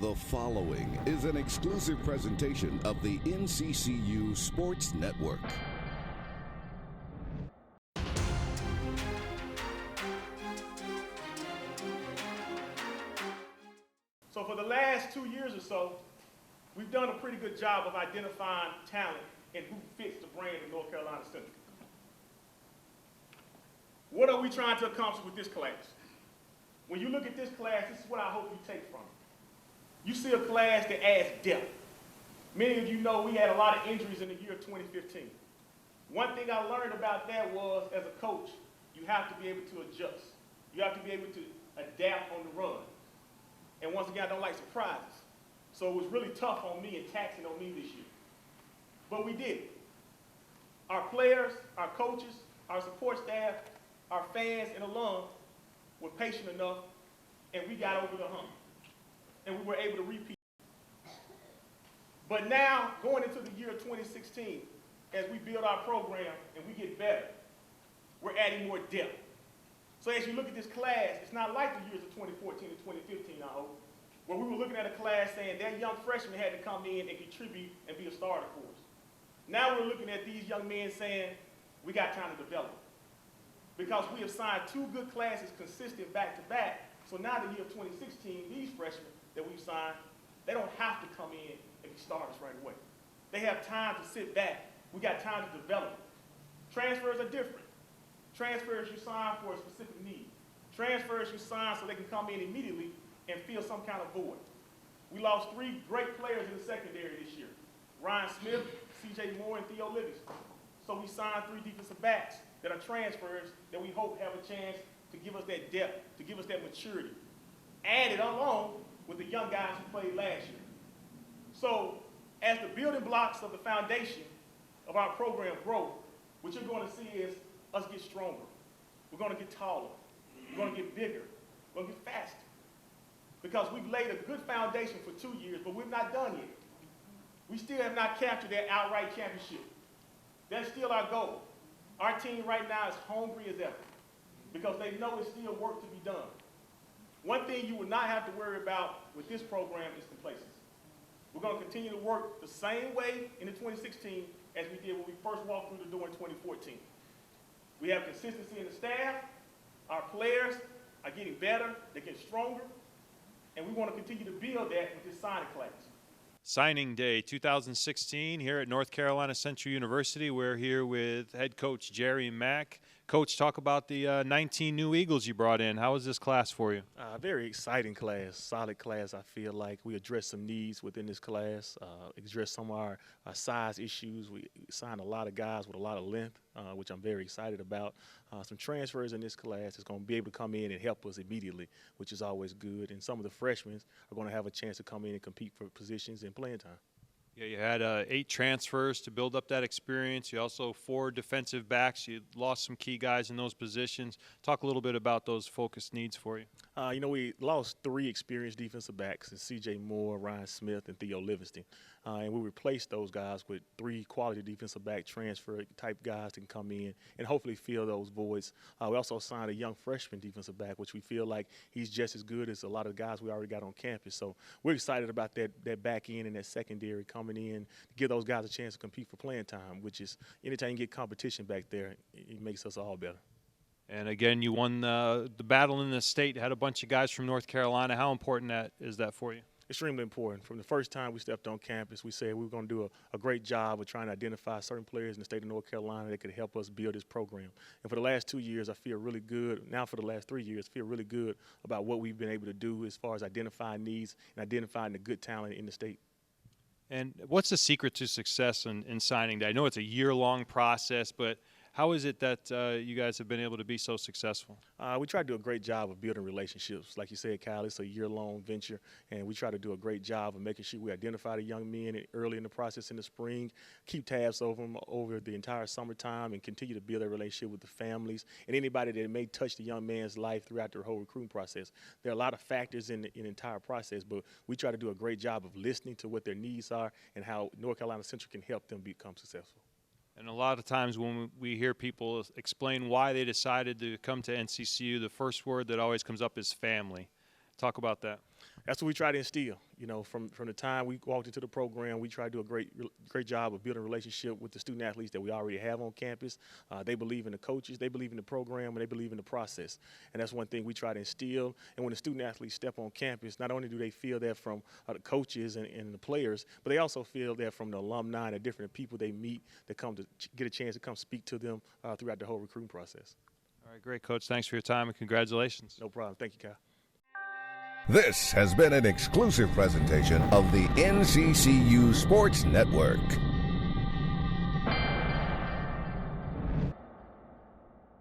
The following is an exclusive presentation of the NCCU Sports Network. So for the last 2 years or so, we've done a pretty good job of identifying talent and who fits the brand of North Carolina Central. What are we trying to accomplish with this class? When you look at this class, this is what I hope you take from it. You see a class that adds depth. Many of you know we had a lot of injuries in the year 2015. One thing I learned about that was, as a coach, you have to be able to adjust. You have to be able to adapt on the run. And once again, I don't like surprises. So it was really tough on me and taxing on me this year. But we did it. Our players, our coaches, our support staff, our fans and alums were patient enough, and we got over the hump. And we were able to repeat. But now, going into the year 2016, as we build our program and we get better, we're adding more depth. So as you look at this class, it's not like the years of 2014 and 2015, I hope, where we were looking at a class saying that young freshmen had to come in and contribute and be a starter for us. Now we're looking at these young men saying, we got time to develop. Because we have signed 2 good classes consistent back to back, so now the year of 2016, these freshmen that we've signed, they don't have to come in and be starters right away. They have time to sit back. We got time to develop. Transfers are different. Transfers you sign for a specific need. Transfers you sign so they can come in immediately and fill some kind of void. We lost 3 great players in the secondary this year. Ryan Smith, C.J. Moore, and Theo Livingston. So we signed 3 defensive backs that are transfers that we hope have a chance to give us that depth, to give us that maturity. Added along with the young guys who played last year. So as the building blocks of the foundation of our program grow, what you're going to see is us get stronger. We're going to get taller. We're going to get bigger. We're going to get faster. Because we've laid a good foundation for 2 years, but we're not done yet. We still have not captured that outright championship. That's still our goal. Our team right now is hungry as ever because they know there's still work to be done. One thing you will not have to worry about with this program is complacency. We're going to continue to work the same way in the 2016 as we did when we first walked through the door in 2014. We have consistency in the staff. Our players are getting better. They're getting stronger. And we want to continue to build that with this signing class. Signing Day 2016 here at North Carolina Central University. We're here with head coach Jerry Mack. Coach, talk about the 19 new Eagles you brought in. How was this class for you? Very exciting class, solid class. I feel like we addressed some needs within this class, addressed some of our size issues. We signed a lot of guys with a lot of length, which I'm very excited about. Some transfers in this class is going to be able to come in and help us immediately, which is always good. And some of the freshmen are going to have a chance to come in and compete for positions and playing time. Yeah, you had 8 transfers to build up that experience. You also 4 defensive backs. You lost some key guys in those positions. Talk a little bit about those focused needs for you. We lost 3 experienced defensive backs, C.J. Moore, Ryan Smith, and Theo Livingston. And we replaced those guys with 3 quality defensive back transfer type guys that can come in and hopefully fill those voids. We also signed a young freshman defensive back, which we feel like he's just as good as a lot of the guys we already got on campus. So we're excited about that back end and that secondary coming in to give those guys a chance to compete for playing time, which is anytime you get competition back there, it makes us all better. And again, you won the battle in the state, had a bunch of guys from North Carolina. How important is that for you? Extremely important. From the first time we stepped on campus, we said we were going to do a great job of trying to identify certain players in the state of North Carolina that could help us build this program. And for the last 2 years, I feel really good. Now for the last 3 years, I feel really good about what we've been able to do as far as identifying needs and identifying the good talent in the state. And what's the secret to success in signing day? I know it's a year-long process, but how is it that you guys have been able to be so successful? We try to do a great job of building relationships. Like you said, Kyle, it's a year-long venture, and we try to do a great job of making sure we identify the young men early in the process in the spring, keep tabs over them over the entire summertime, and continue to build a relationship with the families and anybody that may touch the young man's life throughout their whole recruiting process. There are a lot of factors in the entire process, but we try to do a great job of listening to what their needs are and how North Carolina Central can help them become successful. And a lot of times when we hear people explain why they decided to come to NCCU, the first word that always comes up is family. Talk about that. That's what we try to instill. You know, from the time we walked into the program, we try to do a great job of building a relationship with the student athletes that we already have on campus. They believe in the coaches, they believe in the program, and they believe in the process. And that's one thing we try to instill. And when the student athletes step on campus, not only do they feel that from the coaches and the players, but they also feel that from the alumni and the different people they meet that come to get a chance to come speak to them throughout the whole recruiting process. All right, great, Coach. Thanks for your time and congratulations. No problem. Thank you, Kyle. This has been an exclusive presentation of the NCCU Sports Network.